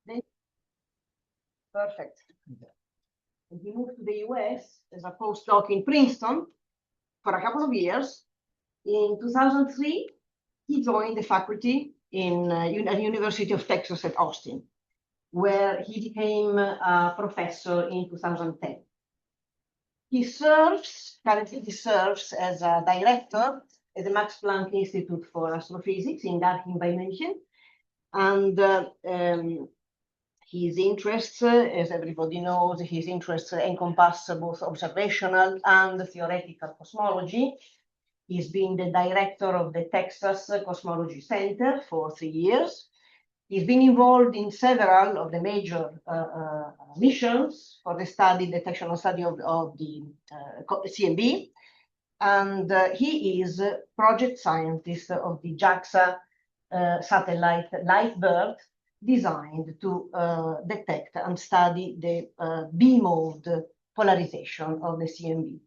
Then, perfect. And he moved to the US as a postdoc in Princeton for a couple of years. In 2003, he joined the faculty in University of Texas at Austin, where he became a professor in 2010. Currently he serves as a director at the Max Planck Institute for Astrophysics in Garching by München. And his interests, as everybody knows, his interests encompass both observational and theoretical cosmology. He's been the director of the Texas Cosmology Center for 3 years. He's been involved in several of the major missions for the study, detection and study of the CMB. And he is project scientist of the JAXA satellite Lightbird, designed to detect and study the B-mode polarization of the CMB.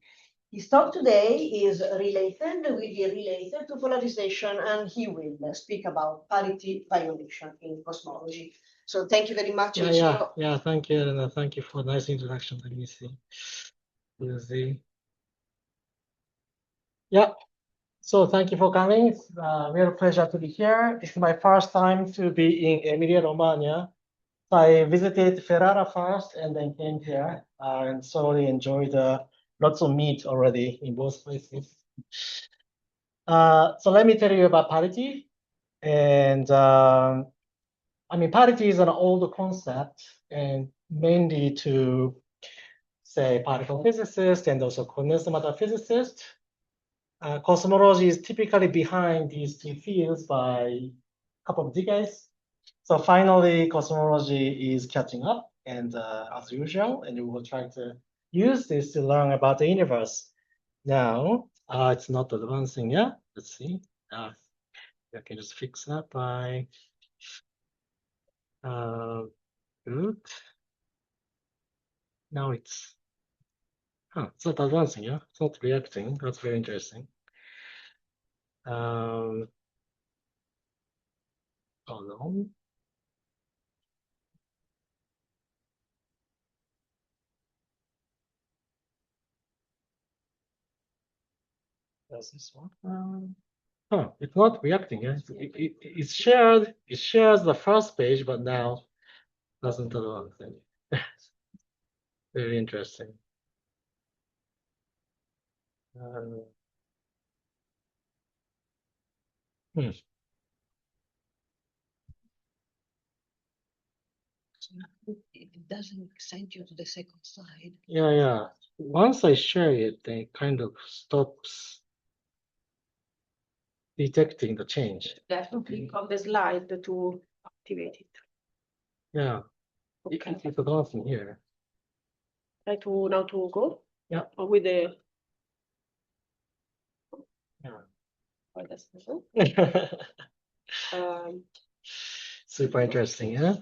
His talk today is will be related to polarization, and he will speak about parity violation in cosmology. So thank you very much. Yeah, thank you, and thank you for the nice introduction. Let me see. Yeah, so thank you for coming. It's a real pleasure to be here. This is my first time to be in Emilia-Romagna. So I visited Ferrara first and then came here and thoroughly enjoyed lots of meat already in both places. So let me tell you about parity. And I mean, parity is an old concept and mainly to, say, particle physicists and also condensed matter physicists. Cosmology is typically behind these two fields by a couple of decades. So finally, cosmology is catching up, and as usual, and we will try to use this to learn about the universe. Now, it's not advancing yet. Let's see. I can just fix that by good. Now it's not advancing, yeah? It's not reacting. That's very interesting. Hold on. Does this one? It's not reacting. Yeah? It shares the first page, but now doesn't advance. Very interesting. It doesn't send you to the second slide. Yeah. Once I share it, then it kind of stops detecting the change. You have to click on the slide to activate it. Yeah. Okay. It's advancing here. Try to now to go. Yeah. Or with the. Yeah. Oh, that's the Super interesting, yeah.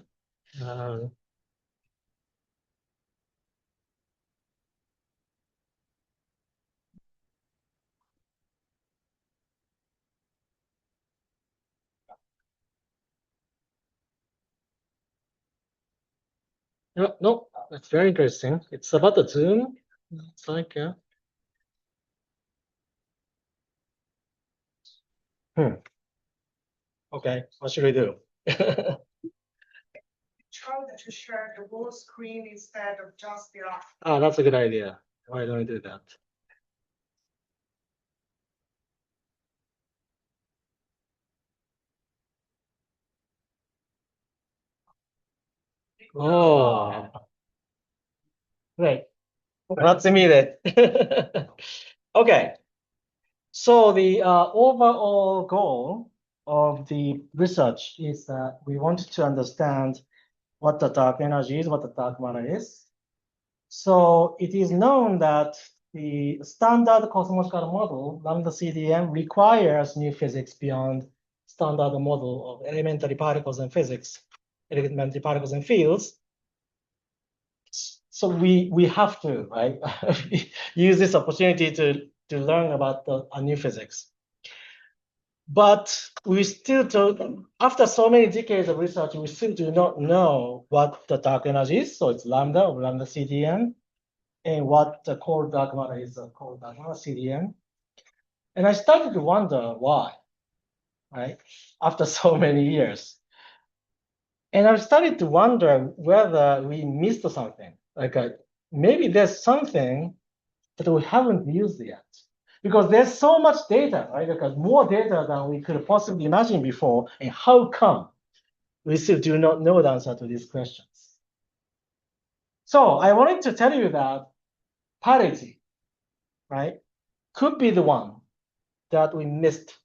No, it's very interesting. It's about the zoom. It's like, yeah. Okay, what should we do? Try to share the whole screen instead of just the eye. Oh, that's a good idea. Why don't we do that? Oh, great. Grazie mille. Okay. So the overall goal of the research is that we wanted to understand what the dark energy is, what the dark matter is. So it is known that the standard cosmological model, lambda CDM, requires new physics beyond standard model of elementary particles and physics, elementary particles and fields. So we have to, right, use this opportunity to learn about a new physics. But we still don't, after so many decades of research, we still do not know what the dark energy is. So it's lambda or lambda CDM, and what the core dark matter is called dark matter CDM. And I started to wonder why, right? After so many years. And I started to wonder whether we missed something. Like maybe there's something that we haven't used yet. Because there's so much data, right? Because more data than we could possibly imagine before. And how come we still do not know the answer to these questions? So I wanted to tell you that parity, right, could be the one that we missed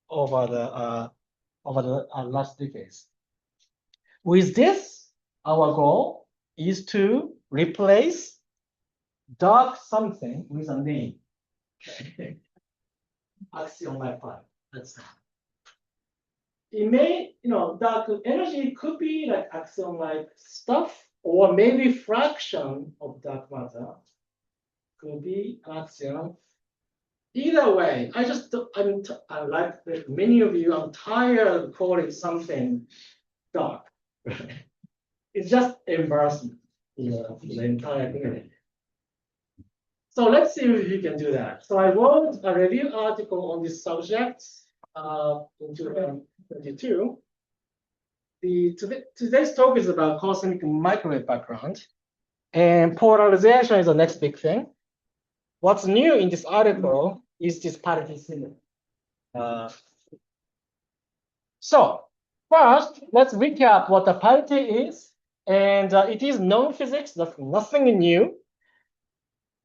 over the last decades. With this, our goal is to replace dark something with a name. Axiom like that. That's that. It may, dark energy could be like axiom like stuff, or maybe fraction of dark matter could be axiom. Either way, I like many of you, I'm tired of calling something dark. It's just embarrassment for the entire community. So let's see if you can do that. So I wrote a review article on this subject in 2022. Today's talk is about cosmic microwave background, and polarization is the next big thing. What's new in this article is this parity symmetry. So first, let's recap what the parity is. And it is known physics, that's nothing new.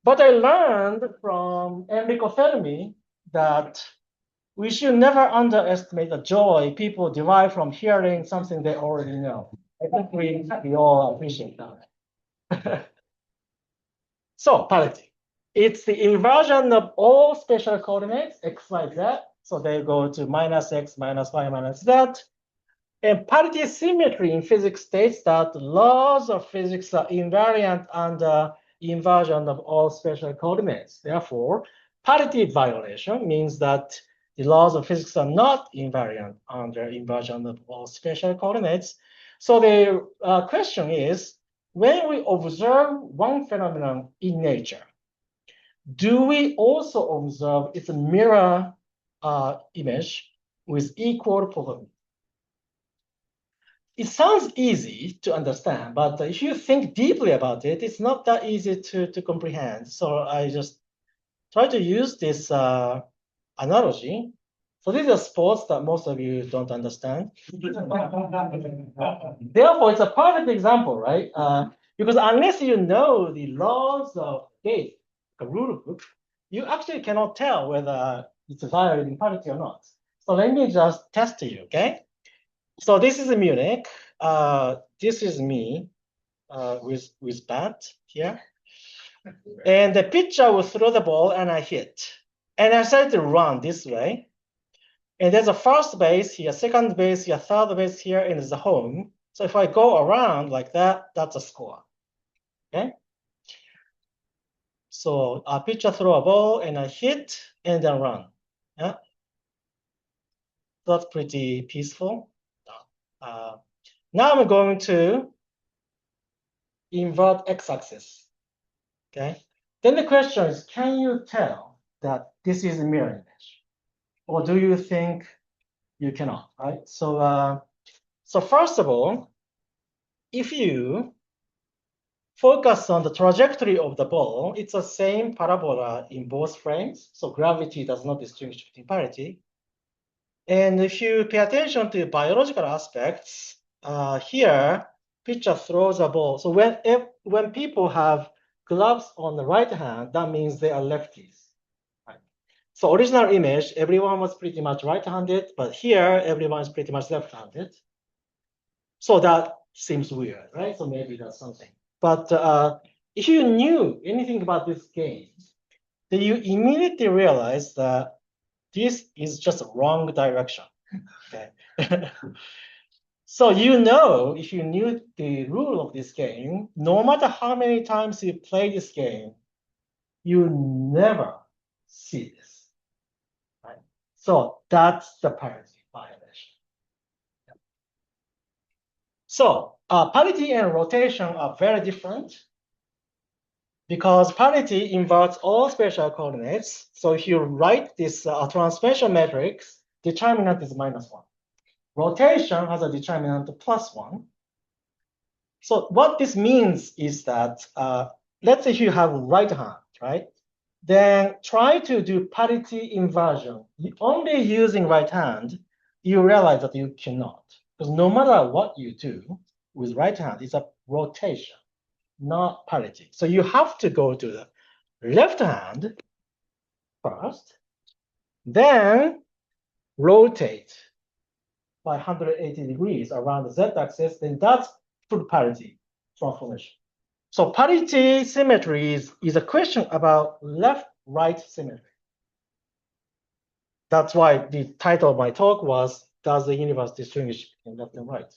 But I learned from Enrico Fermi that we should never underestimate the joy people derive from hearing something they already know. I think we all appreciate that. So parity. It's the inversion of all spatial coordinates, x, y, z. So they go to minus x, minus y, minus z. And parity symmetry in physics states that laws of physics are invariant under inversion of all spatial coordinates. Therefore, parity violation means that the laws of physics are not invariant under inversion of all spatial coordinates. So the question is, when we observe one phenomenon in nature, do we also observe its mirror image with equal probability? It sounds easy to understand, but if you think deeply about it, it's not that easy to comprehend. So I just try to use this analogy. So these are sports that most of you don't understand. Therefore, it's a perfect example, right? Because unless you know the laws of gauge, the rule book, you actually cannot tell whether it's violating parity or not. So let me just test you, okay? So this is Munich. This is me with bat here. And the pitcher will throw the ball and I hit. And I started to run this way. And there's a first base here, second base here, third base here, and there's a home. So if I go around like that, that's a score. Okay? So a pitcher throw a ball and I hit and then run. Yeah. That's pretty peaceful. Now I'm going to invert x-axis. Okay. Then the question is, can you tell that this is a mirror image, or do you think you cannot? Right. So, so first of all, if you focus on the trajectory of the ball, it's the same parabola in both frames. So gravity does not distinguish between parity. And if you pay attention to biological aspects, here, pitcher throws a ball. So when people have gloves on the right hand, that means they are lefties. Right? So original image, everyone was pretty much right-handed, but here, everyone is pretty much left-handed. So that seems weird, right? So maybe that's something. But if you knew anything about this game, then you immediately realize that this is just a wrong direction. Okay. So if you knew the rule of this game, no matter how many times you play this game, you never see this. Right? So that's the parity violation. So parity and rotation are very different because parity inverts all spatial coordinates. So if you write this transformation matrix, determinant is -1. Rotation has a determinant of +1. So what this means is that, let's say you have right hand, right? Then try to do parity inversion. Only using right hand, you realize that you cannot. Because no matter what you do with right hand, it's a rotation, not parity. So you have to go to the left hand first, then rotate by 180 degrees around the z-axis, then that's full parity transformation. So parity symmetry is a question about left-right symmetry. That's why the title of my talk was, does the universe distinguish between left and right?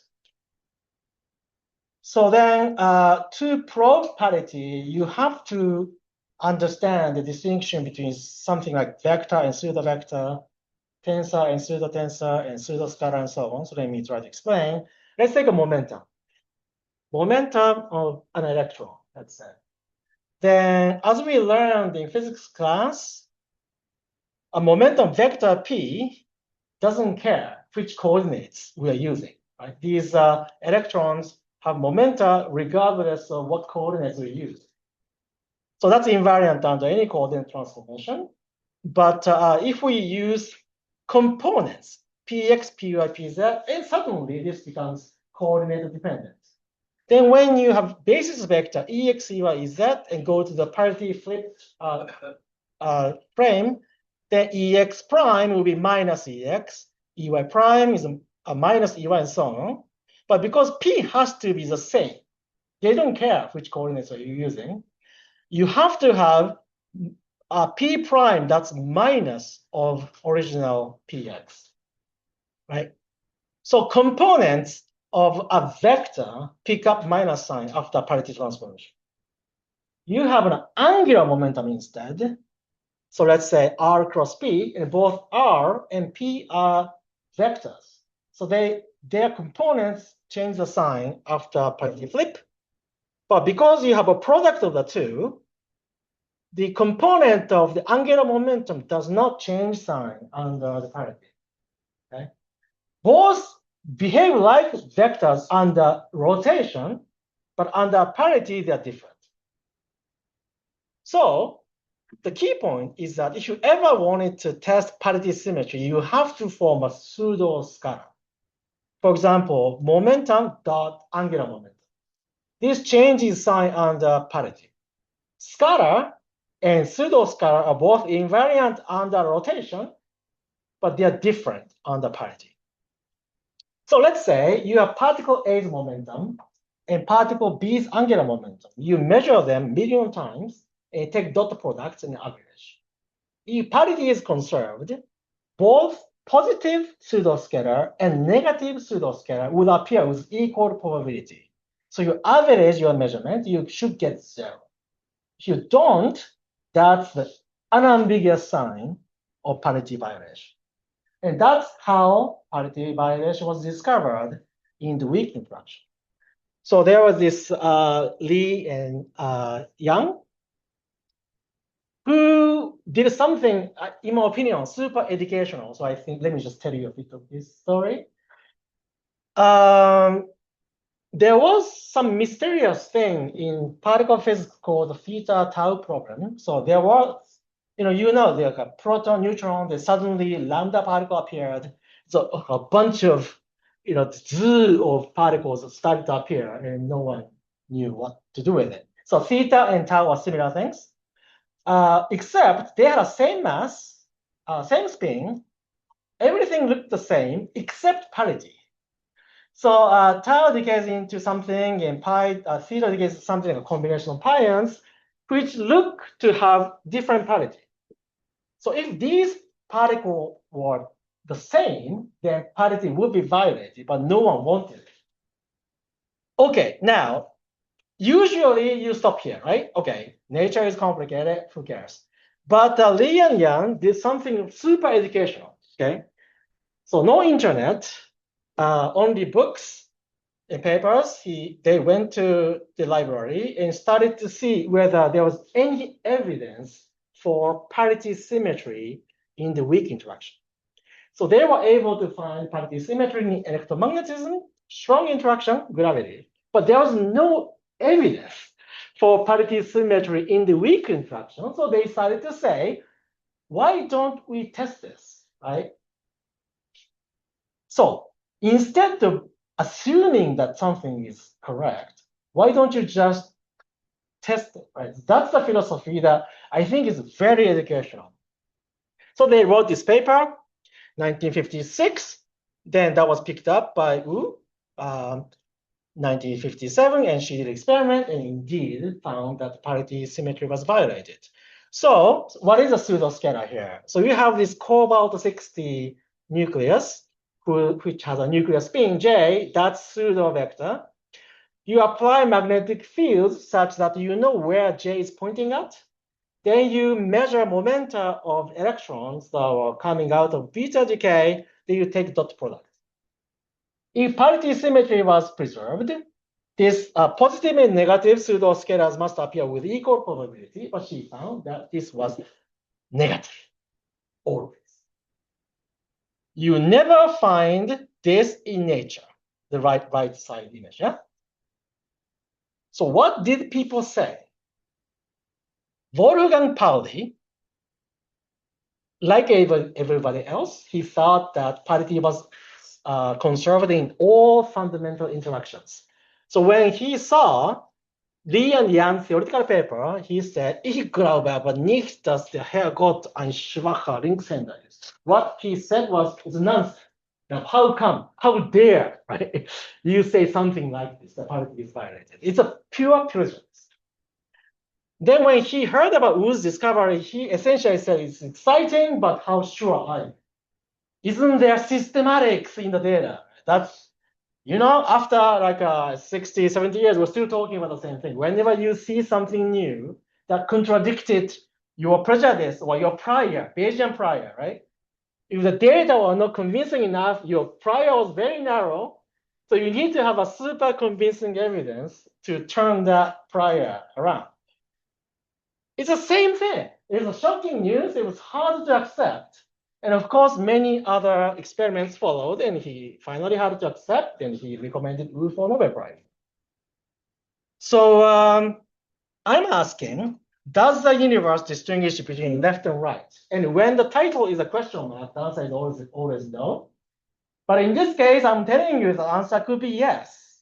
So then to prove parity, you have to understand the distinction between something like vector and pseudo-vector, tensor and pseudo-tensor, and pseudo-scalar, and so on. So let me try to explain. Let's take a momentum. Momentum of an electron, let's say. Then, as we learned in physics class, a momentum vector P doesn't care which coordinates we are using. Right? These electrons have momenta regardless of what coordinates we use. So that's invariant under any coordinate transformation. But if we use components, Px, Py, Pz, and suddenly this becomes coordinate dependent. Then when you have basis vector Ex, Ey, Ez, and go to the parity flipped frame, then Ex prime will be minus Ex, Ey prime is a minus Ey, and so on. But because P has to be the same, they don't care which coordinates are you using. You have to have a P prime that's minus of original Px, right? So components of a vector pick up minus sign after parity transformation. You have an angular momentum instead. So let's say R cross P, and both R and P are vectors. So their components change the sign after parity flip. But because you have a product of the two, the component of the angular momentum does not change sign under the parity. Okay? Both behave like vectors under rotation, but under parity, they're different. So the key point is that if you ever wanted to test parity symmetry, you have to form a pseudo scalar. For example, momentum dot angular momentum. This changes sign under parity. Scalar and pseudo scalar are both invariant under rotation, but they are different under parity. So let's say you have particle A's momentum and particle B's angular momentum. You measure them million times and take dot products and average. If parity is conserved, both positive pseudoscalar and negative pseudoscalar would appear with equal probability. So you average your measurement, you should get 0. If you don't, that's the unambiguous sign of parity violation. And that's how parity violation was discovered in the weak interaction. So there was this Lee and Yang, who did something, in my opinion, super educational. So I think, let me just tell you a bit of this story. There was some mysterious thing in particle physics called the theta tau problem. So there was, like a proton, neutron, then suddenly lambda particle appeared. So a bunch of, zoo of particles started to appear, and no one knew what to do with it. So theta and tau are similar things, except they had the same mass, same spin. Everything looked the same except parity. So tau decays into something, and theta decays into something, a combination of pions, which look to have different parity. So if these particles were the same, then parity would be violated, but no one wanted it. Okay, now, usually you stop here, right? Okay, nature is complicated, who cares? But Li and Yang did something super educational. Okay, so no internet, only books and papers. They went to the library and started to see whether there was any evidence for parity symmetry in the weak interaction. So they were able to find parity symmetry in electromagnetism, strong interaction, gravity, but there was no evidence for parity symmetry in the weak interaction. So they started to say, why don't we test this, right? So instead of assuming that something is correct, why don't you just test it, right? That's the philosophy that I think is very educational. So they wrote this paper, 1956. Then that was picked up by Wu, 1957, and she did an experiment and indeed found that parity symmetry was violated. So what is a pseudoscalar here? So you have this cobalt-60 nucleus, which has a nuclear spin J, that's pseudo vector. You apply magnetic fields such that you know where J is pointing at. Then you measure momenta of electrons that are coming out of beta decay. Then you take dot product. If parity symmetry was preserved, this positive and negative pseudoscalars must appear with equal probability, but she found that this was negative, always. You never find this in nature, the right side image, yeah? So what did people say? Wolfgang Pauli, like everybody else, he thought that parity was conserved in all fundamental interactions. So when he saw Lee and Yang theoretical paper, he said, ich glaube aber nicht, dass der Herrgott ein schwacher Linkshänder ist. What he said was, it's nonsense. Now, how come? How dare, right? You say something like this, the parity is violated. It's a pure prejudice. Then when he heard about Wu's discovery, he essentially said, it's exciting, but how sure are you? Isn't there systematics in the data? That's, you know, after like 60, 70 years, we're still talking about the same thing. Whenever you see something new that contradicted your prejudice or your prior, Bayesian prior, right? If the data were not convincing enough, your prior was very narrow. So you need to have a super convincing evidence to turn that prior around. It's the same thing. It was shocking news. It was hard to accept. And of course, many other experiments followed, and he finally had to accept, and he recommended Wu for Nobel Prize. So I'm asking, does the universe distinguish between left and right? And when the title is a question mark, the answer is always no. But in this case, I'm telling you the answer could be yes.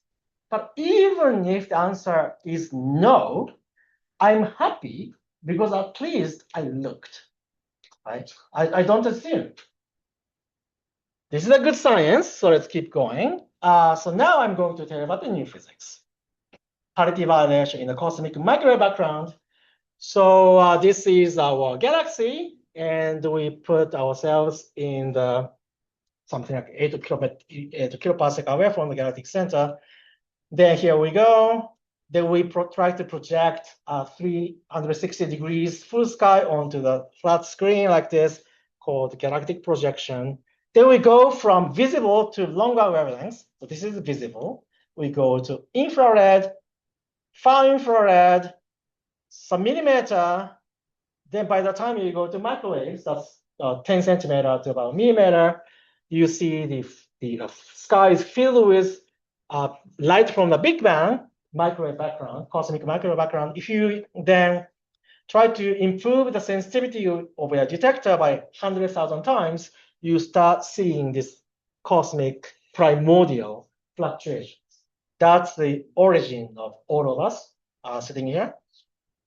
But even if the answer is no, I'm happy because at least I looked. Right? I don't assume. This is a good science, so let's keep going. So now I'm going to tell you about the new physics. Parity violation in the cosmic microwave background. So this is our galaxy, and we put ourselves in the something like 8 kiloparsec away from the galactic center. Then here we go. Then we try to project 360 degrees full sky onto the flat screen like this, called galactic projection. Then we go from visible to longer wavelengths. So this is visible. We go to infrared, far infrared, some millimeter. Then by the time you go to microwaves, that's 10 centimeter to about a millimeter, you see the sky is filled with light from the Big Bang, microwave background, cosmic microwave background. If you then try to improve the sensitivity of your detector by 100,000 times, you start seeing this cosmic primordial fluctuations. That's the origin of all of us sitting here.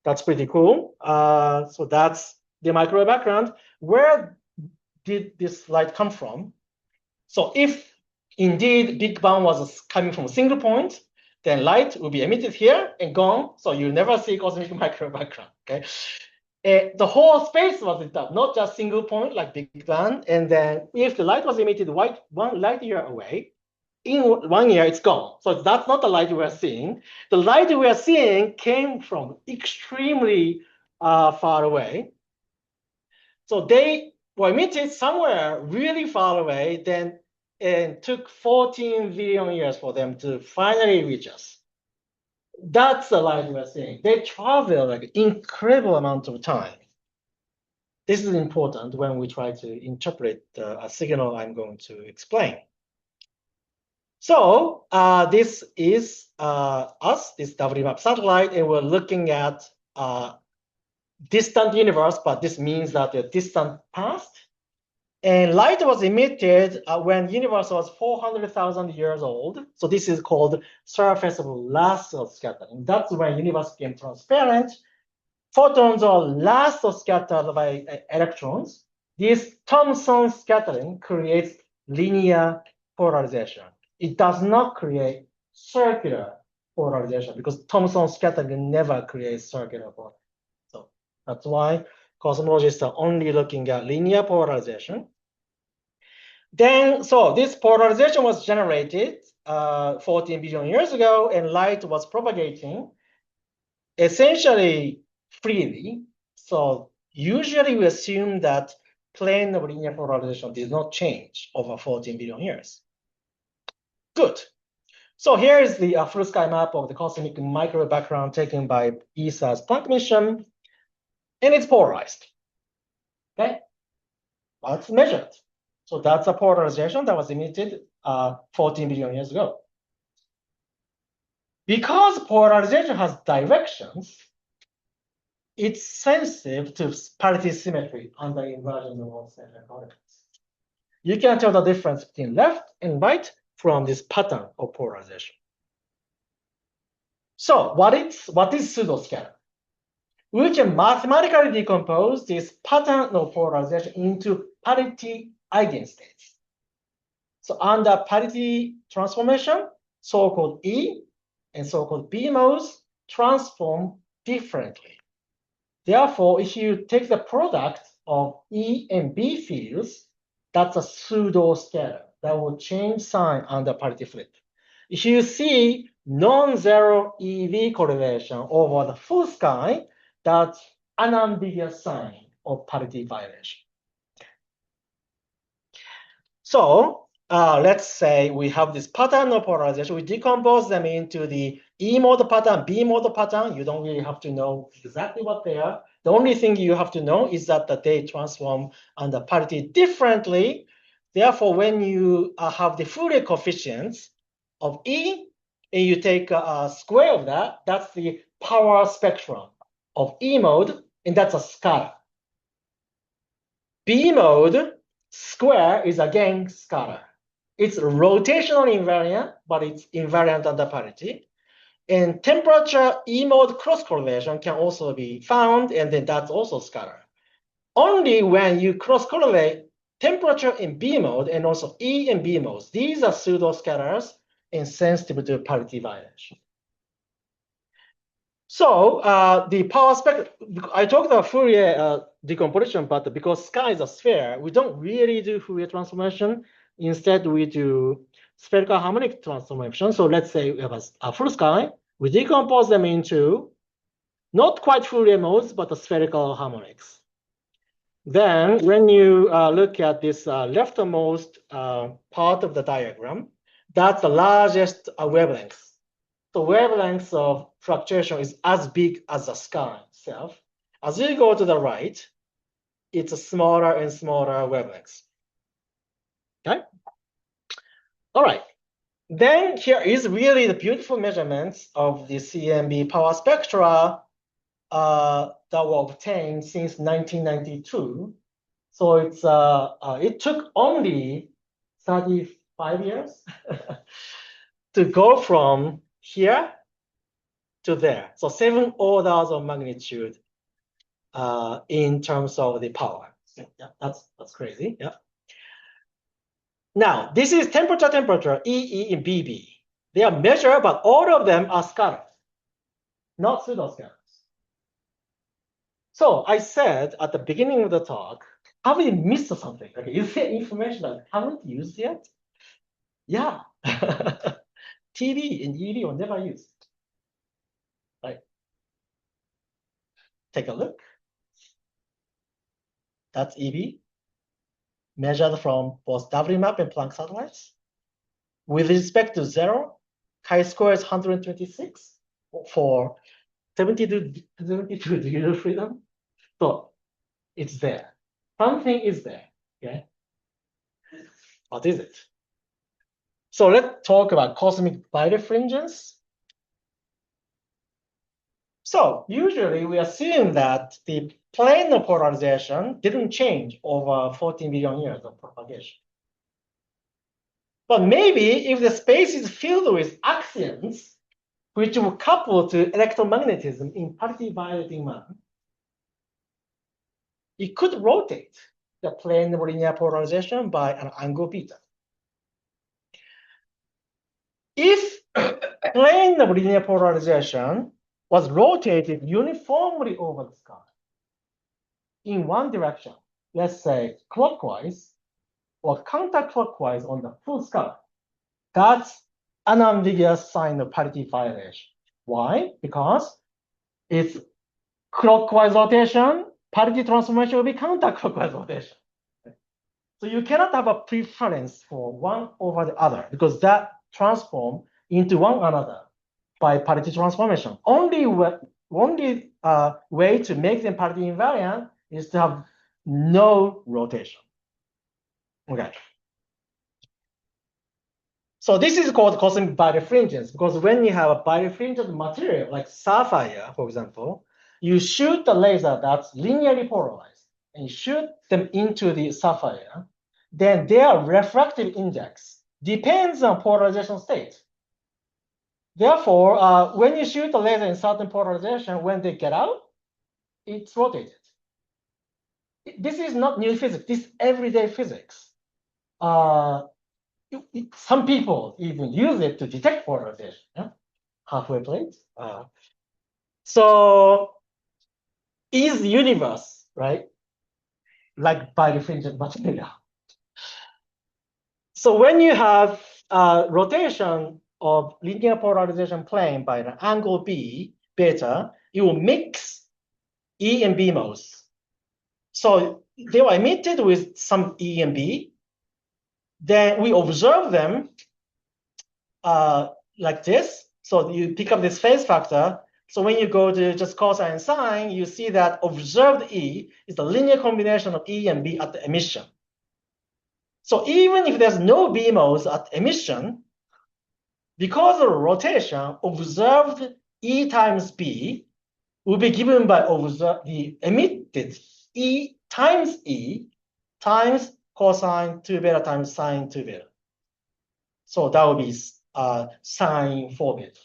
That's pretty cool. So that's the microwave background. Where did this light come from? So if indeed Big Bang was coming from a single point, then light will be emitted here and gone. So you never see cosmic microwave background. Okay, the whole space was lit up, not just single point like Big Bang. And then if the light was emitted 1 light year away, in 1 year it's gone. So that's not the light we are seeing. The light we are seeing came from extremely far away. So they were emitted somewhere really far away, then it took 14 billion years for them to finally reach us. That's the light we're seeing. They travel like incredible amount of time. This is important when we try to interpret a signal I'm going to explain. So this is us, this WMAP satellite, and we're looking at distant universe, but this means that the distant past. And light was emitted when universe was 400,000 years old. So this is called surface of last of scattering. That's when universe became transparent. Photons are last of scattered by electrons. This Thomson scattering creates linear polarization. It does not create circular polarization because Thomson scattering never creates circular polarization. So that's why cosmologists are only looking at linear polarization. Then, so this polarization was generated 14 billion years ago, and light was propagating essentially freely. So usually we assume that plane of linear polarization did not change over 14 billion years. Good. So here is the full sky map of the cosmic microwave background taken by ESA's Planck mission, and it's polarized. Okay, well, it's measured. So that's a polarization that was emitted 14 billion years ago. Because polarization has directions, it's sensitive to parity symmetry under inversion of all center coordinates. You can tell the difference between left and right from this pattern of polarization. So what is pseudoscalar? We can mathematically decompose this pattern of polarization into parity eigenstates. So under parity transformation, so-called E and so-called B modes transform differently. Therefore, if you take the product of E and B fields, that's a pseudoscalar that will change sign under parity flip. If you see non-zero EV correlation over the full sky, that's an unambiguous sign of parity violation. So let's say we have this pattern of polarization. We decompose them into the E mode pattern, B mode pattern. You don't really have to know exactly what they are. The only thing you have to know is that they transform under parity differently. Therefore, when you have the Fourier coefficients of E, and you take a square of that, that's the power spectrum of E mode, and that's a scalar. B mode square is again scalar. It's rotational invariant, but it's invariant under parity. And temperature E mode cross correlation can also be found, and then that's also scalar. Only when you cross correlate temperature in B mode and also E and B modes, these are pseudoscalars and sensitive to parity violation. So the power spectrum, I talked about Fourier decomposition, but because sky is a sphere, we don't really do Fourier transformation. Instead, we do spherical harmonic transformation. So let's say we have a full sky. We decompose them into not quite Fourier modes, but the spherical harmonics. Then when you look at this leftmost part of the diagram, that's the largest wavelength. The wavelength of fluctuation is as big as the sky itself. As you go to the right, it's a smaller and smaller wavelengths. Okay? All right. Then here is really the beautiful measurements of the CMB power spectra that were obtained since 1992. So it's it took only 35 years to go from here to there. So 7 orders of magnitude in terms of the power. Yeah, that's crazy. Yeah. Now, this is temperature, EE and BB. They are measured, but all of them are scalars, not pseudoscalars. So I said at the beginning of the talk, have we missed something? Okay, is there information that we haven't used yet? Yeah. TV and EV were never used. Right. Take a look. That's EV. measured from both WMAP and Planck satellites. With respect to 0, chi-square is 126 for 72 degrees of freedom. So it's there. Something is there. Okay. What is it? So let's talk about cosmic birefringence. So usually we assume that the plane of polarization didn't change over 14 billion years of propagation. But maybe if the space is filled with axions, which will couple to electromagnetism in parity violating man, it could rotate the plane of linear polarization by an angle beta. If plane of linear polarization was rotated uniformly over the sky in one direction, let's say clockwise or counterclockwise on the full sky, that's an ambiguous sign of parity violation. Why? Because it's clockwise rotation, parity transformation will be counterclockwise rotation. So you cannot have a preference for one over the other because that transform into one another by parity transformation. Only way to make them parity invariant is to have no rotation. Okay. So this is called cosmic birefringence because when you have a birefringent material like sapphire, for example, you shoot the laser that's linearly polarized and you shoot them into the sapphire, then their refractive index depends on polarization state. Therefore, when you shoot the laser in certain polarization, when they get out, it's rotated. This is not new physics. This is everyday physics. Some people even use it to detect polarization. Yeah? Halfway plates. So is the universe, right, like birefringent material? So when you have rotation of linear polarization plane by an angle B, beta, you will mix E and B modes. So they were emitted with some E and B. Then we observe them like this. So you pick up this phase factor. So when you go to just cosine sine, you see that observed E is the linear combination of E and B at the emission. So even if there's no B modes at emission, because of rotation, observed E times B will be given by the emitted E times cosine 2 beta times sine 2 beta. So that would be sine 4 beta.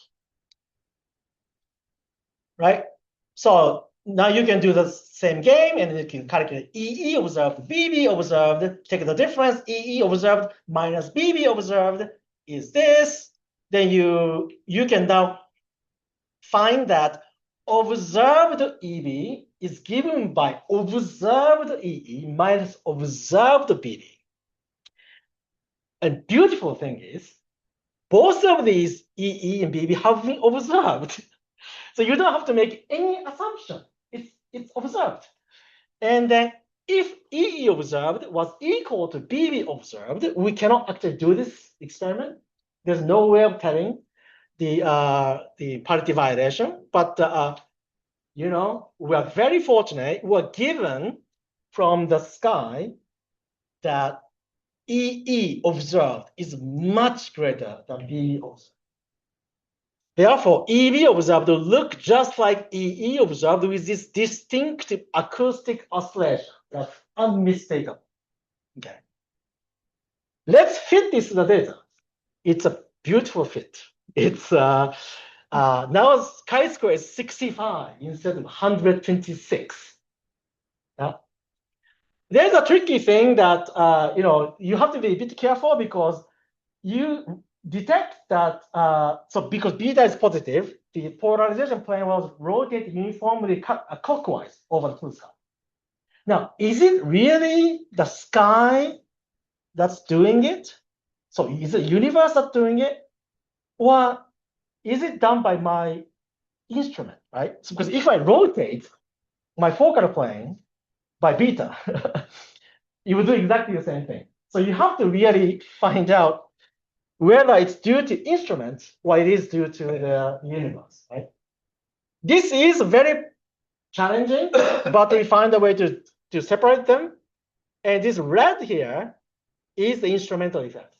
Right? So now you can do the same game and you can calculate EE observed, BB observed, take the difference, EE observed minus BB observed is this. Then you can now find that observed EB is given by observed EE minus observed BB. And beautiful thing is, both of these EE and BB have been observed. So you don't have to make any assumption. It's observed. And then if EE observed was equal to BB observed, we cannot actually do this experiment. There's no way of telling the parity violation. But we are very fortunate. We're given from the sky that EE observed is much greater than BB observed. Therefore, EB observed will look just like EE observed with this distinctive acoustic oscillation. That's unmistakable. Okay. Let's fit this to the data. It's a beautiful fit. It's now chi-square is 65 instead of 126. Yeah. There's a tricky thing that you have to be a bit careful because you detect that, so because beta is positive, the polarization plane was rotated uniformly clockwise over the full sky. Now, is it really the sky that's doing it? So is it universe that's doing it? Or is it done by my instrument, right? So, because if I rotate my focal plane by beta, you would do exactly the same thing. So you have to really find out whether it's due to instruments or it is due to the universe, right? This is very challenging, but we find a way to separate them. And this red here is the instrumental effect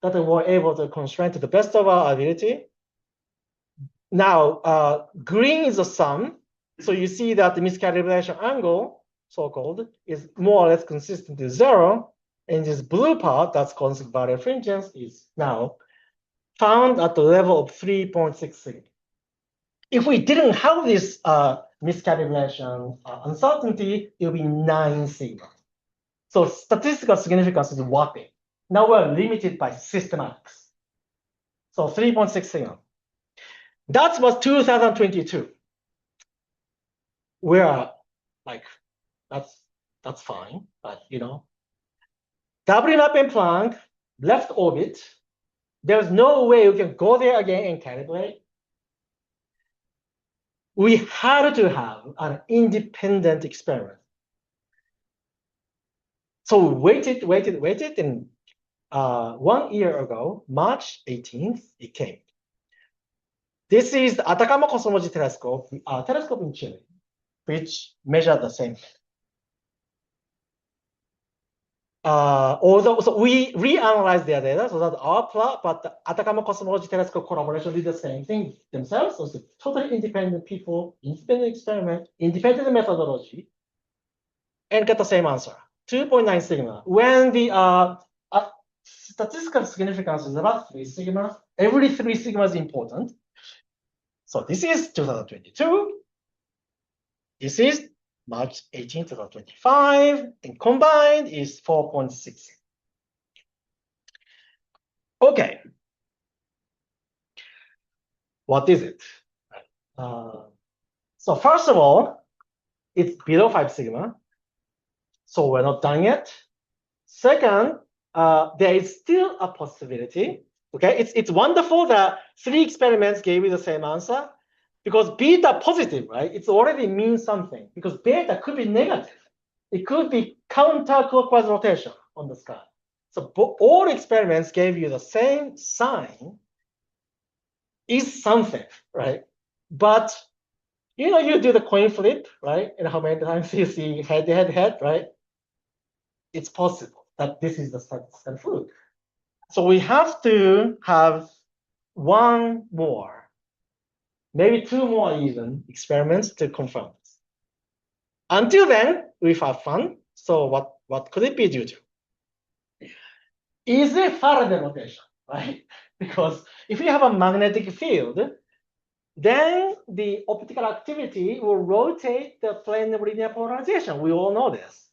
that we're able to constrain to the best of our ability. Now, green is the sum. So you see that the miscalibration angle, so-called, is more or less consistent to 0. And this blue part, that's cosmic birefringence, is now found at the level of 3.6 sigma. If we didn't have this miscalibration uncertainty, it would be 9 sigma. So statistical significance is whopping. Now we're limited by systematics. So 3.6 sigma. That was 2022. We're like, that's fine, but WMAP and Planck left orbit. There's no way we can go there again and calibrate. We had to have an independent experiment. So we waited, and 1 year ago, March 18th, it came. This is the Atacama Cosmology Telescope, telescope in Chile, which measured the same thing. Although so we reanalyzed their data so that our plot, but the Atacama Cosmology Telescope collaboration did the same thing themselves. So it's totally independent people, independent experiment, independent methodology, and get the same answer, 2.9 sigma. When the statistical significance is about 3 sigma, every 3 sigma is important. So this is 2022. This is March 18, 2025, and combined is 4.6. Okay. What is it? So first of all, it's below 5 sigma. So we're not done yet. Second, there is still a possibility. Okay, it's wonderful that 3 experiments gave you the same answer, because beta positive, right? It's already means something, because beta could be negative. It could be counterclockwise rotation on the sky. So all experiments gave you the same sign is something, right? But you do the coin flip, right? And how many times you see head, right? It's possible that this is the statistical fluke. So we have to have 1 more, maybe 2 more even experiments to confirm this. Until then, we have fun. So what could it be due to? Is it Faraday rotation, right? Because if you have a magnetic field, then the optical activity will rotate the plane of linear polarization. We all know this.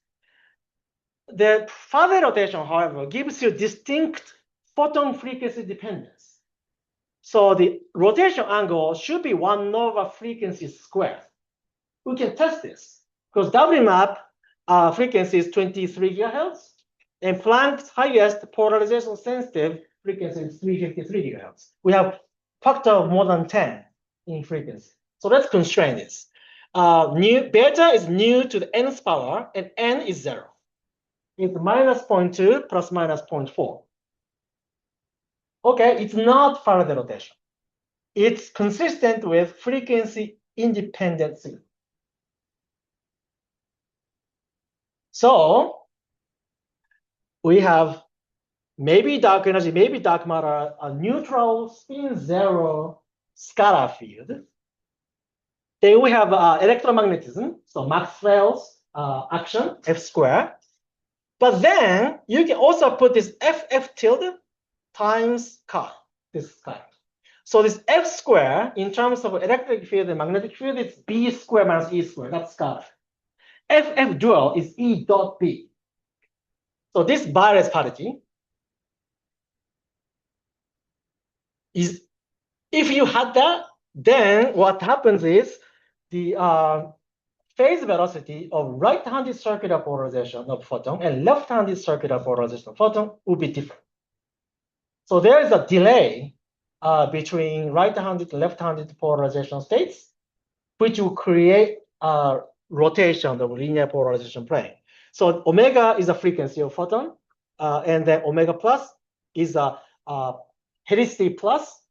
The Faraday rotation, however, gives you distinct photon frequency dependence. So the rotation angle should be 1 over frequency squared. We can test this because WMAP frequency is 23 gigahertz, and Planck's highest polarization sensitive frequency is 353 gigahertz. We have factor of more than 10 in frequency. So let's constrain this. Beta is new to the nth power, and n is 0. It's minus 0.2 plus minus 0.4. Okay, it's not Faraday rotation. It's consistent with frequency independent signal. So we have maybe dark energy, maybe dark matter, a neutral spin 0 scalar field. Then we have electromagnetism, so Maxwell's action, F square. But then you can also put this F tilde times chi, this chi. So this F square, in terms of electric field and magnetic field, it's B square minus E square, that's scalar. FF dual is E dot B. So this violates parity. Is if you had that, then what happens is the phase velocity of right-handed circular polarization of photon and left-handed circular polarization of photon will be different. So there is a delay between right-handed and left-handed polarization states, which will create a rotation of linear polarization plane. So omega is a frequency of photon, and then omega plus is a helicity plus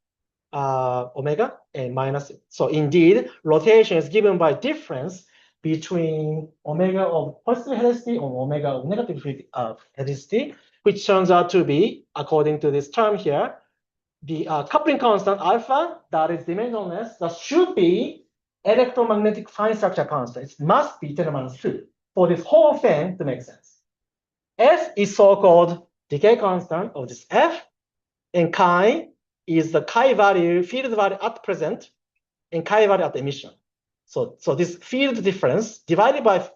omega and minus. So indeed, rotation is given by difference between omega of positive helicity and omega of negative helicity, which turns out to be, according to this term here, the coupling constant alpha, that is dimensionless, that should be electromagnetic fine structure constant. It must be 10⁻² for this whole thing to make sense. F is so-called decay constant of this F, and chi is the chi value, field value at present, and chi value at emission. So this field difference divided by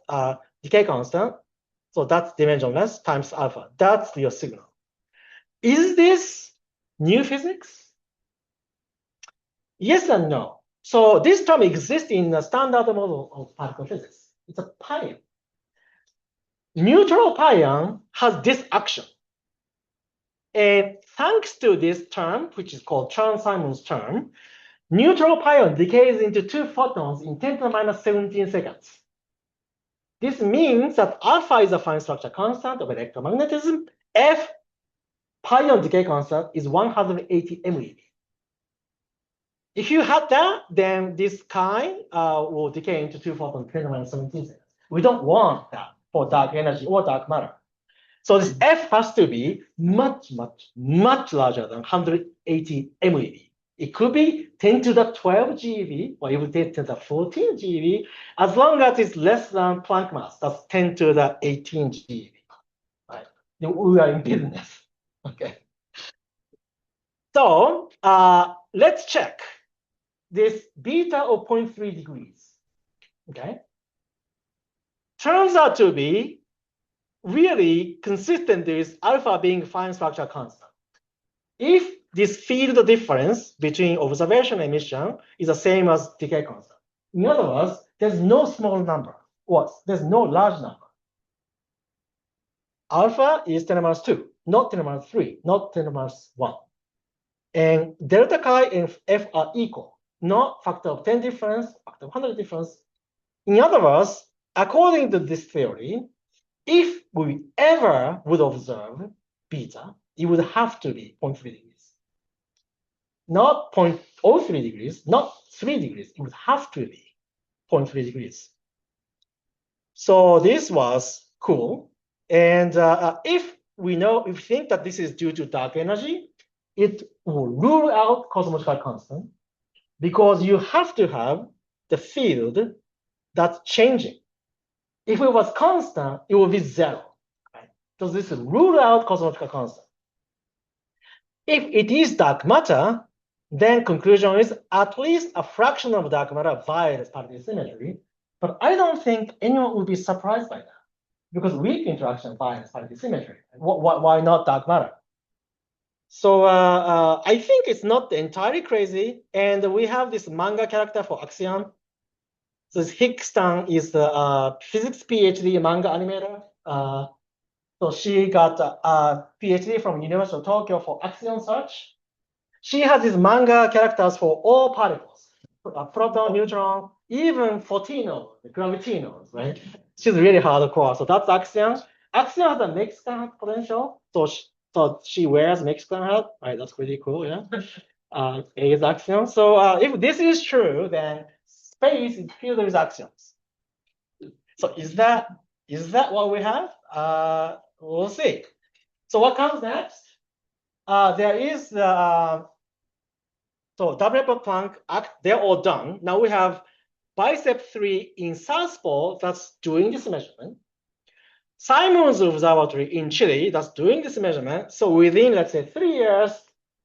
decay constant, so that's dimensionless times alpha. That's your signal. Is this new physics? Yes and no. So this term exists in the standard model of particle physics. It's a pion. Neutral pion has this action. And thanks to this term, which is called Chern-Simons term, neutral pion decays into 2 photons in 10⁻17 seconds. This means that alpha is a fine structure constant of electromagnetism. F, pion decay constant, is 180 MeV. If you had that, then this chi will decay into 2 photons in 10⁻17 seconds. We don't want that for dark energy or dark matter. So this F has to be much, much, much larger than 180 MeV. It could be 10 to the 12 GeV, or even 10 to the 14 GeV, as long as it's less than Planck mass. That's 10 to the 18 GeV. Right? We are in business. Okay. So let's check this beta of 0.3 degrees. Okay. Turns out to be really consistent with alpha being fine structure constant. If this field difference between observation and emission is the same as decay constant. In other words, there's no small number, or there's no large number. Alpha is 10⁻², not 10⁻3, not 10⁻1. And delta chi and F are equal, not factor of 10 difference, factor of 100 difference. In other words, according to this theory, if we ever would observe beta, it would have to be 0.3 degrees. Not 0.03 degrees, not 3 degrees. It would have to be 0.3 degrees. So this was cool. And if we think that this is due to dark energy, it will rule out cosmological constant, because you have to have the field that's changing. If it was constant, it would be 0. Right? So this will rule out cosmological constant. If it is dark matter, then conclusion is at least a fraction of dark matter violates Parity symmetry. But I don't think anyone would be surprised by that, because weak interaction violates Parity symmetry. Why not dark matter? So I think it's not entirely crazy. And we have this manga character for Axion. So this Hickstan is the physics PhD manga animator. So she got a PhD from University of Tokyo for Axion search. She has these manga characters for all particles, proton, neutron, even photons, the gravitinos, right? She's really hardcore. So that's Axion. Axion has a Mexican potential. So she wears Mexican hat, right? That's pretty cool, yeah. A is Axion. So if this is true, then space is filled with axions. So is that what we have? We'll see. So what comes next? There is the so WMAP and Planck, they're all done. Now we have BICEP 3 in South Pole that's doing this measurement. Simons Observatory in Chile that's doing this measurement. So within, let's say, 3 years,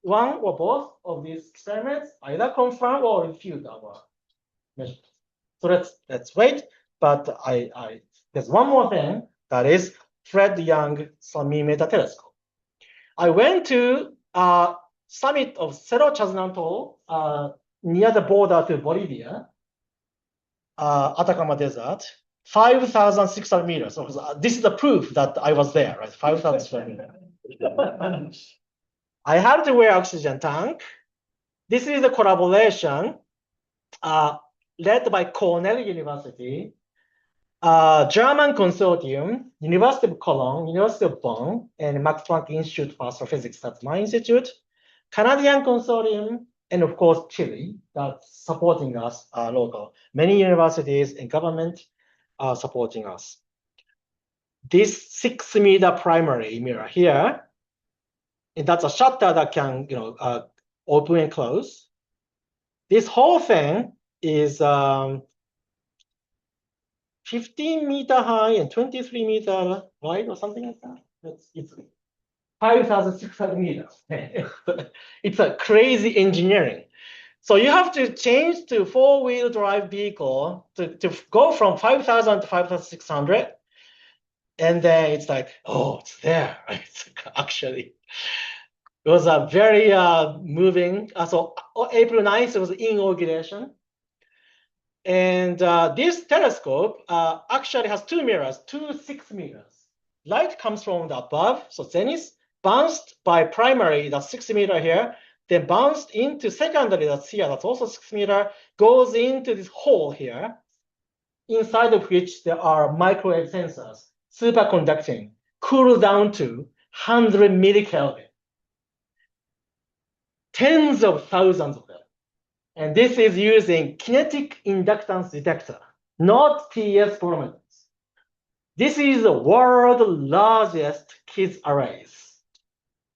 one or both of these experiments either confirm or refute our measurements. So let's wait. But there's one more thing, that is Fred Young Sollima telescope. I went to summit of Cerro Chasnanto near the border to Bolivia, Atacama Desert, 5,600 meters. So this is the proof that I was there, right? 5,600 meters. I had to wear oxygen tank. This is a collaboration led by Cornell University. German consortium, University of Cologne, University of Bonn, and Max Planck Institute for Astrophysics, that's my institute, Canadian consortium, and of course, Chile, that's supporting us local. Many universities and government are supporting us. This 6-meter primary mirror here, and that's a shutter that can, open and close. This whole thing is 15-meter high and 23-meter wide or something like that. It's 5,600 meters. It's a crazy engineering. So you have to change to 4-wheel drive vehicle to go from 5,000 to 5,600. And then it's like, oh, it's there. Actually, it was a very moving. So April 9th, it was inauguration. And this telescope actually has 2 mirrors, 6 meters. Light comes from the above, so zenith, bounced by primary, that's 6 meter here, then bounced into secondary, that's here, that's also 6 meter, goes into this hole here, inside of which there are microwave sensors, superconducting, cool down to 100 millikelvin. Tens of thousands of them. And this is using kinetic inductance detector, not TS parameters. This is the world's largest kids arrays,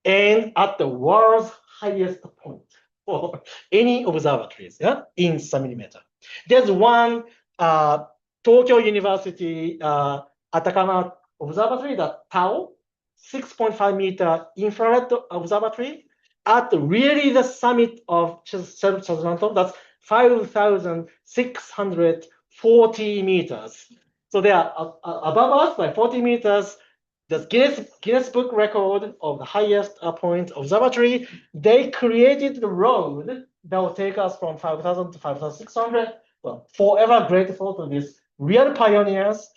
and at the world's highest point for any observatories, in submillimeter. There's one Tokyo University Atacama Observatory, that TAO, 6.5 meter infrared observatory, at really the summit of Chazanto, that's 5,640 meters. So they are above us by 40 meters. The Guinness Book record of the highest point observatory, they created the road that will take us from 5,000 to 5,600. Well, forever grateful to these real pioneers.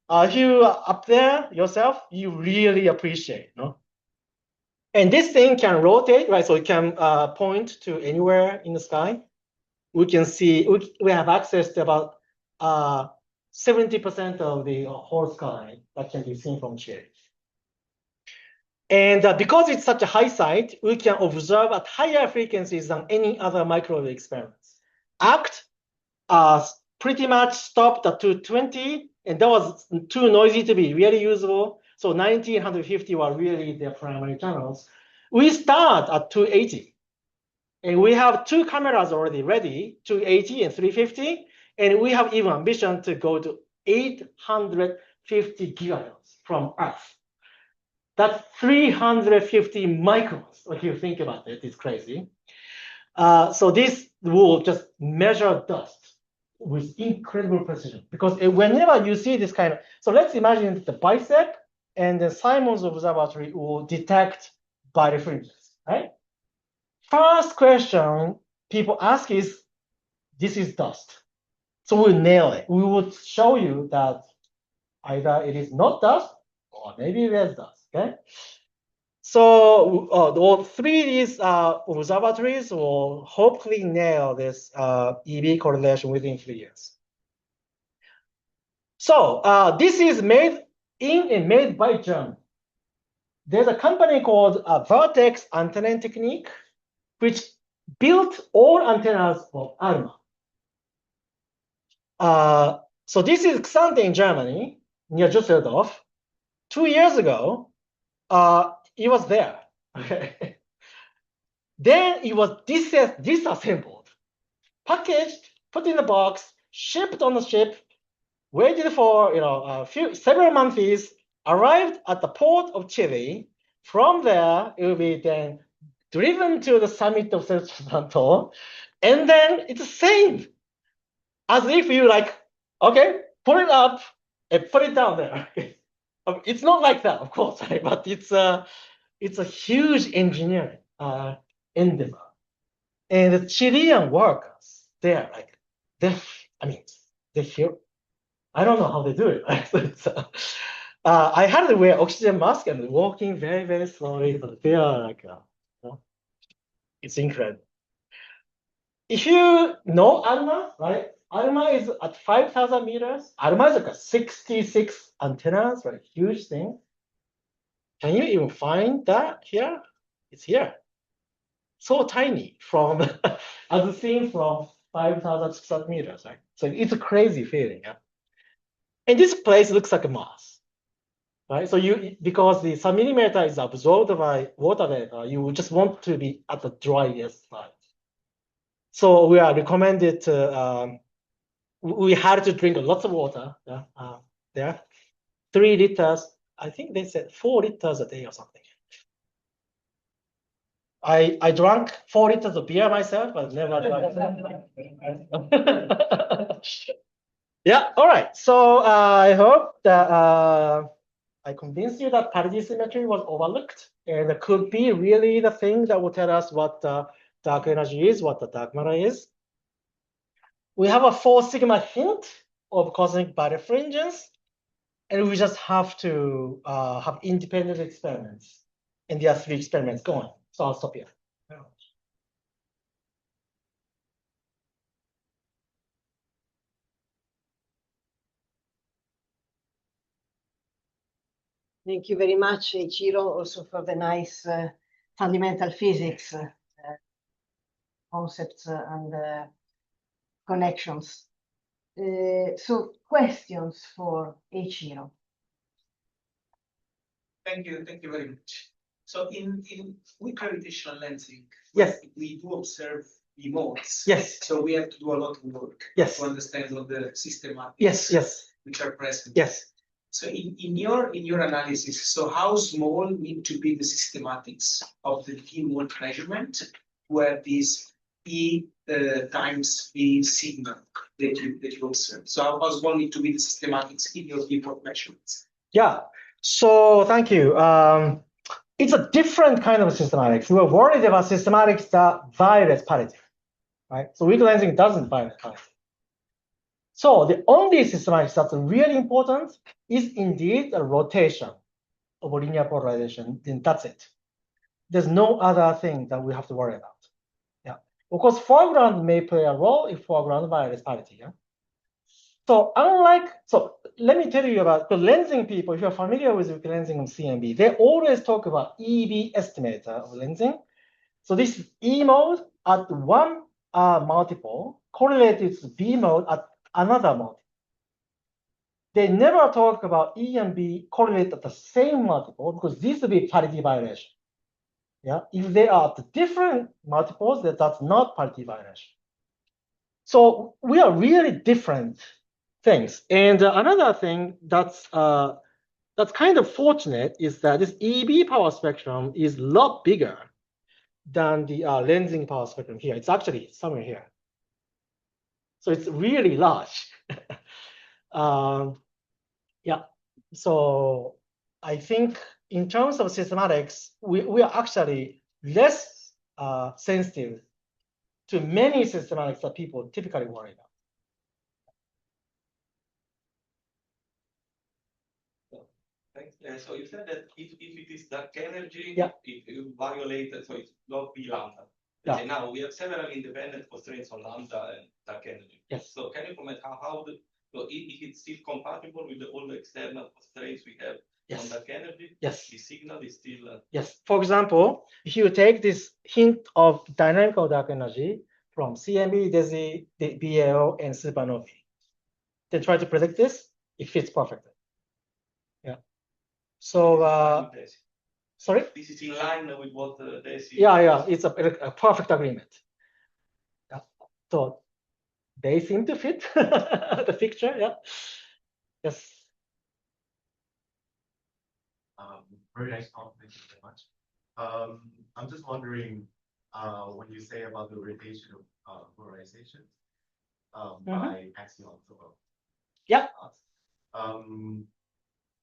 If you are up there yourself, you really appreciate, no? And this thing can rotate, right? So it can point to anywhere in the sky. We can see, we have access to about 70% of the whole sky that can be seen from Chile. And because it's such a high site, we can observe at higher frequencies than any other microwave experiments. ACT pretty much stopped at 220, and that was too noisy to be really usable. So 90 and 150 were really their primary channels. We start at 280, and we have 2 cameras already ready, 280 and 350, and we have even ambition to go to 850 gigahertz from Earth. That's 350 microns. If you think about it, it's crazy. So this will just measure dust with incredible precision, because whenever you see this kind of, so let's imagine the bicep and the Simon's observatory will detect birefringence, right? First question people ask is, this is dust. So we'll nail it. We would show you that either it is not dust or maybe it is dust, okay? So all 3 of these observatories will hopefully nail this EV correlation within 3 years. So this is made in and made by Germany. There's a company called Vertex Antenna Technique, which built all antennas for ALMA. So this is Xante in Germany, near Düsseldorf. 2 years ago, it was there. Okay. Then it was disassembled, packaged, put in the box, shipped on the ship, waited for several months, arrived at the port of Chile. From there, it will be then driven to the summit of Santo, and then it's the same. As if you okay, put it up and put it down there. It's not like that, of course, right? But it's a huge engineering endeavor. And the Chilean workers, they're here. I don't know how they do it. I had to wear oxygen mask and walking very, very slowly, but they are it's incredible. if you know ALMA, right? ALMA is at 5,000 meters. ALMA is like a 66 antennas, right? Huge thing. Can you even find that here? It's here. So tiny from, as seen from 5,600 meters, right? So it's a crazy feeling, yeah? And this place looks like a Mars, right? So because the some millimeter is absorbed by water vapor, you just want to be at the driest side. So we are recommended to, we had to drink lots of water, yeah, there, 3 liters, I think they said 4 liters a day or something. I drank 4 liters of beer myself, but never drank. Yeah, all right. So I hope that I convinced you that parity symmetry was overlooked, and it could be really the thing that will tell us what the dark energy is, what the dark matter is. We have a 4 sigma hint of cosmic birefringence, and we just have to have independent experiments. And there are 3 experiments going. So I'll stop here. Thank you very much, Eiichiro, also for the nice fundamental physics concepts and connections. So questions for Eiichiro? Thank you very much. So with gravitational lensing, yes, we do observe the modes. Yes. So we have to do a lot of work. Yes. To understand all the systematics. Yes. Which are present. Yes. So in your analysis, so how small need to be the systematics of the D-mode measurement, where this E times the signal that you observe? So how small need to be the systematics in your D-mode measurements? Yeah. So thank you. It's a different kind of systematics. We were worried about systematics that violates parity, right? So weak lensing doesn't violate parity. So the only systematics that's really important is indeed a rotation of linear polarization. Then that's it. There's no other thing that we have to worry about. Yeah. Of course, foreground may play a role if foreground violates parity. Yeah. So let me tell you about the lensing people. If you're familiar with lensing of CMB, they always talk about EB estimator of lensing. So this is E mode at one multiple correlated to B mode at another multiple. They never talk about E and B correlate at the same multiple because this will be parity violation. Yeah, if they are at different multiples, that's not parity violation. So we are really different things. And another thing that's kind of fortunate is that this EB power spectrum is a lot bigger than the lensing power spectrum here. It's actually somewhere here. So it's really large. Yeah, so I think in terms of systematics, we are actually less sensitive to many systematics that people typically worry about. So you said that if it is dark energy, yeah, if you violate, so it's not be lambda. Yeah. And now we have several independent constraints on lambda and dark energy. Yes. So can you comment so if it's still compatible with all the external constraints we have on dark energy? Yes. The signal is still. Yes. For example, if you take this hint of dynamical dark energy from CMB, DESI, BAO, and supernovae, then try to predict this, it fits perfectly. Yeah. So, sorry? This is in line with what DESI. Yeah, it's a perfect agreement. Yeah. So they seem to fit the picture. Yeah. Yes. Very nice talk. Thank you very much. I'm just wondering, when you say about the rotation of polarization by axions or yeah.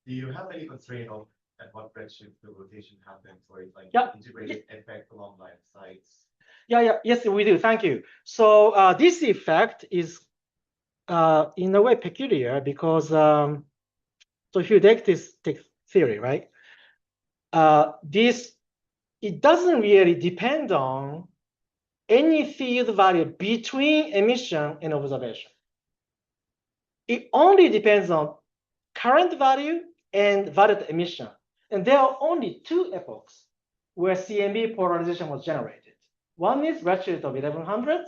Do you have any constraint of at what redshift the rotation happens, or it's like integrated effect along line of sights? Yes, we do. Thank you. So this effect is in a way peculiar because so if you take this theory, right? It doesn't really depend on any field value between emission and observation. It only depends on current value and violate emission. And there are only two epochs where CMB polarization was generated. One is redshift of 1100,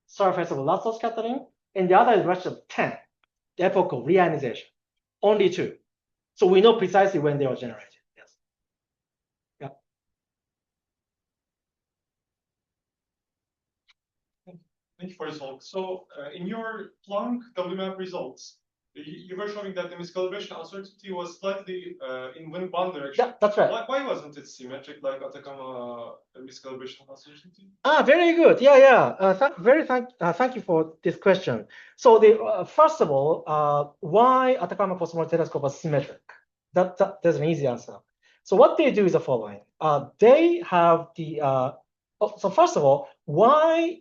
surface of lasso scattering, and the other is redshift of 10, the epoch of reionization. Only two. So we know precisely when they were generated. Yes. Yeah. Thank you for this talk. So in your Planck WMAP results, you were showing that the miscalibration uncertainty was slightly in one direction. Yeah, that's right. Why wasn't it symmetric like Atacama miscalibration uncertainty? Very good. Thank you for this question. So first of all, why Atacama Cosmology Telescope was symmetric? That's an easy answer. So what they do is the following. They have the so first of all, why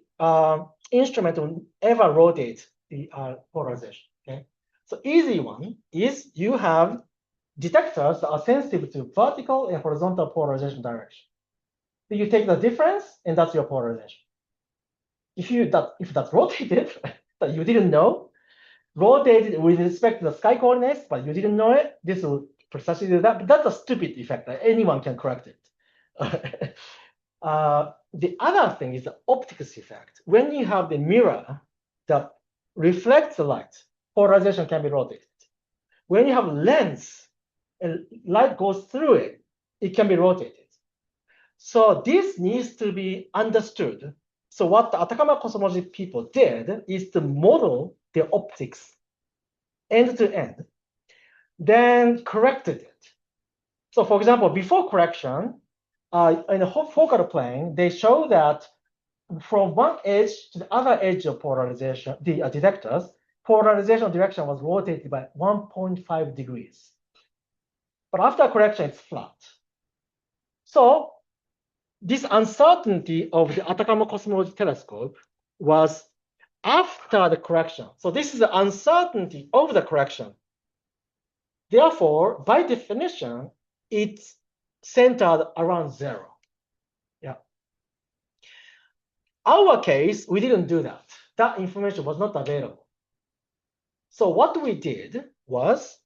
instrument will ever rotate the polarization? Okay. So easy one is you have detectors that are sensitive to vertical and horizontal polarization direction. So you take the difference, and that's your polarization. If that's rotated, that you didn't know, rotated with respect to the sky coordinates, but you didn't know it, this will precisely do that. But that's a stupid effect. Anyone can correct it. The other thing is the optics effect. When you have the mirror that reflects the light, polarization can be rotated. When you have lens and light goes through it, it can be rotated. So this needs to be understood. So what the Atacama Cosmology people did is to model the optics end to end, then corrected it. So for example, before correction, in the whole focal plane, they show that from one edge to the other edge of polarization, the detectors, polarization direction was rotated by 1.5 degrees. But after correction, it's flat. So this uncertainty of the Atacama Cosmology Telescope was after the correction. So this is the uncertainty of the correction. Therefore, by definition, it's centered around 0. Yeah. Our case, we didn't do that. That information was not available. So what we did was,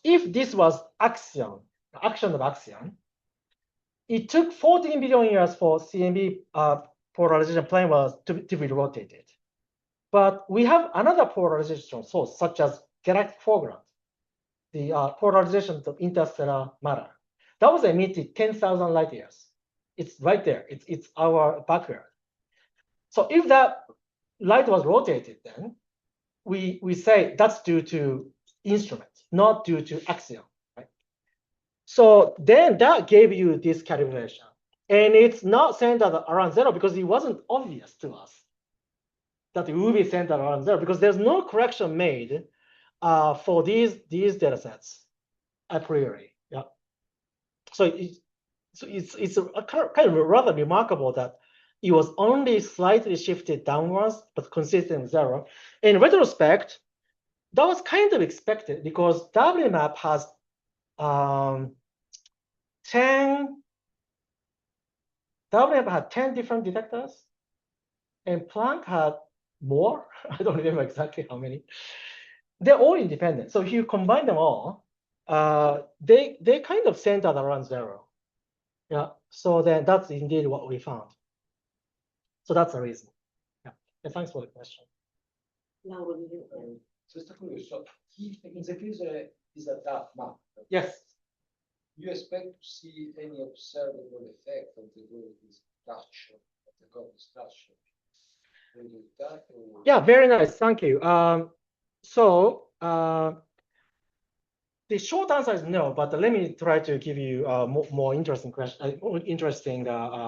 if this was axion, the action of axion, it took 14 billion years for CMB polarization plane to be rotated. But we have another polarization source, such as galactic foreground, the polarization of interstellar matter. That was emitted 10,000 light years. It's right there. It's our backyard. So if that light was rotated, then we say that's due to instrument, not due to axion. Right? So then that gave you this calibration. And it's not centered around 0 because it wasn't obvious to us that it will be centered around 0 because there's no correction made for these data sets a priori. Yeah. So it's a kind of rather remarkable that it was only slightly shifted downwards, but consistent with 0. In retrospect, that was kind of expected because WMAP has 10 different detectors, and Planck had more. I don't remember exactly how many. They're all independent. So if you combine them all, they kind of centered around 0. Yeah. So then that's indeed what we found. So that's the reason. Yeah. And thanks for the question. Just a curious. So in the case is a dark map. Yes. You expect to see any observable effect of the structure, of the code structure? Yeah, very nice. Thank you. So the short answer is no, but let me try to give you a more interesting question,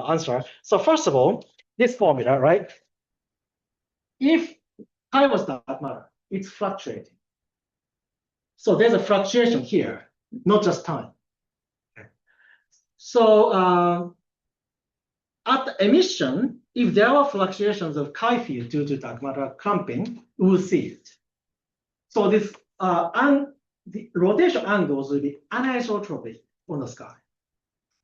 answer. So first of all, this formula, right? If time was dark matter, it's fluctuating. So there's a fluctuation here, not just time. Okay. So at the emission, if there are fluctuations of chi field due to dark matter clumping, we will see it. So this the rotation angles will be anisotropic on the sky.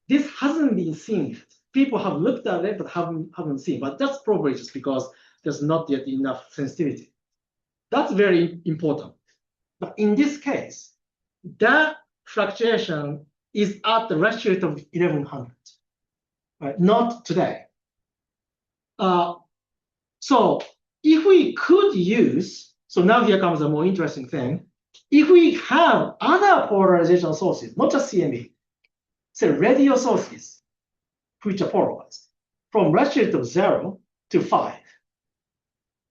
This hasn't been seen yet. people have looked at it but haven't seen. But that's probably just because there's not yet enough sensitivity. That's very important. But in this case, that fluctuation is at the redshift of 1100, right? Not today. So if we could use, so now here comes a more interesting thing. If we have other polarization sources, not just CMB, say radio sources, which are polarized, from redshift of 0 to 5,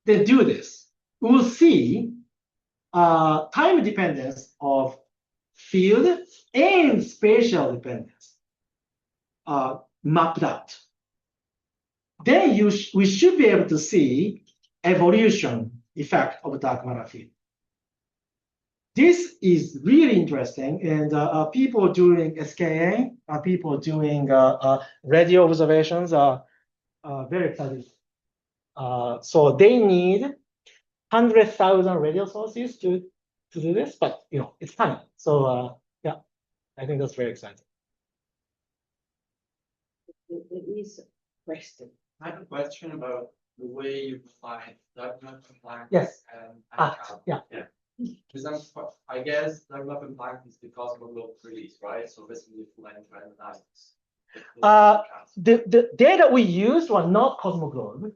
then do this. We'll see time dependence of field and spatial dependence mapped out. Then we should be able to see evolution effect of dark matter field. This is really interesting, and people doing SKA, people doing radio observations are very excited. So they need 100,000 radio sources to do this, but it's tiny. So yeah, I think that's very exciting. There is a question. I have a question about the way you define WMAP and Planck. Yes. And yeah. Because I guess WMAP and Planck is the cosmological release, right? So basically full end-to-end analysis. The data we used were not Cosmoglobe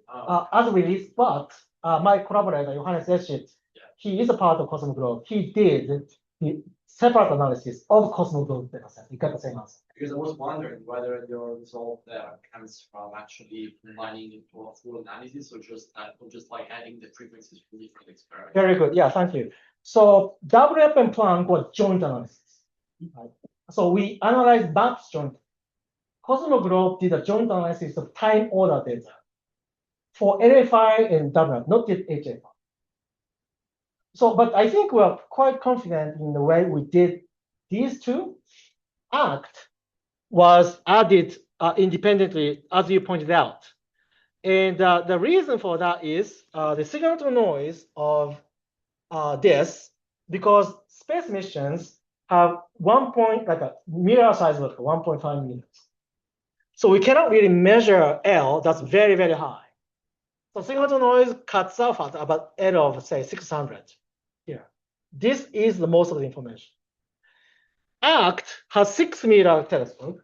as released, but my collaborator, Johannes Eschit, he is a part of Cosmoglobe. He did the separate analysis of Cosmoglobe dataset. He got the same answer. Because I was wondering whether your result there comes from actually combining it to a full analysis or just like adding the frequencies from different experiments. Very good. Yeah, thank you. So WMAP and Planck was joint analysis. Right? So we analyzed maps jointly. Cosmoglobe did a joint analysis of time order data for LFI and WMAP, not yet HFI. So, but I think we're quite confident in the way we did these two. ACT was added independently, as you pointed out. And the reason for that is the signal to noise of this, because space missions have like a mirror size of 1.5 millimeters. So we cannot really measure L that's very, very high. So signal to noise cuts off at about L of, say, 600 here. This is the most of the information. ACT has 6-meter telescope,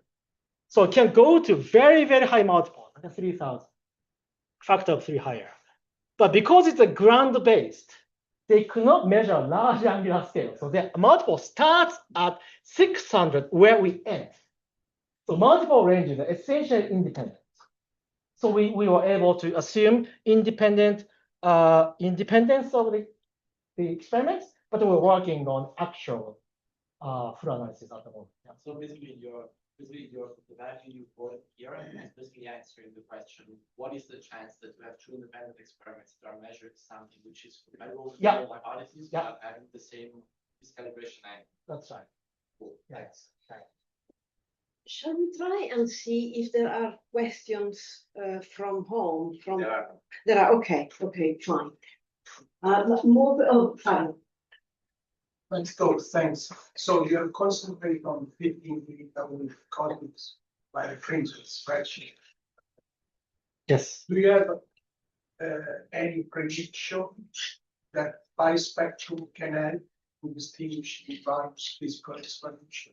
so it can go to very, very high multiple, like 3,000, factor of 3 higher. But because it's a ground-based, they could not measure large angular scale. So the multiple starts at 600, where we end. So multiple ranges are essentially independent. So we were able to assume independence of the experiments, but we're working on actual full analysis at the moment. Yeah. So basically, the value you quoted here is basically answering the question: what is the chance that you have two independent experiments that are measuring something which is comparable to your hypothesis, but having the same miscalibration angle? That's right. Cool. Yes. Right. Shall we try and see if there are questions from home? There are. Okay, fine. Fine. Let's go. Thanks. So you have concentrated on 15 million columns by the printed spreadsheet. Yes. Do you have any prediction that bispectrum can help to distinguish the various physical explanation?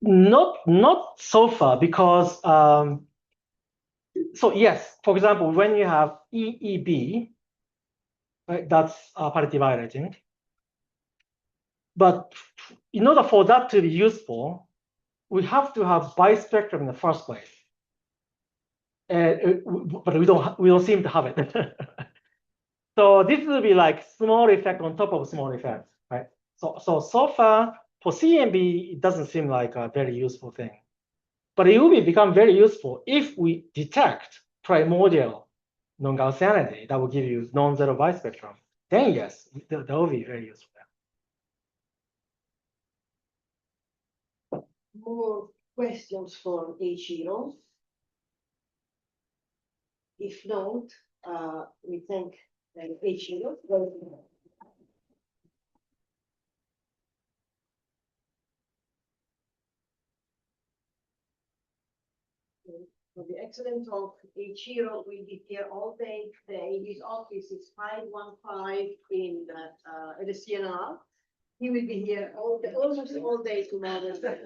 Not so far, because so yes, for example, when you have EEB, right, that's parity violating. But in order for that to be useful, we have to have bispectrum in the first place. But we don't seem to have it. So this will be like small effect on top of small effect, right? So far for CMB, it doesn't seem like a very useful thing. But it will become very useful if we detect primordial non-Gaussianity that will give you non-zero bispectrum. Then yes, that will be very useful. More questions for Eiichiro? If not, we thank Eiichiro. for the excellent talk. Eiichiro will be here all day today. His office is 515 in at the CNR. He will be here almost all day tomorrow.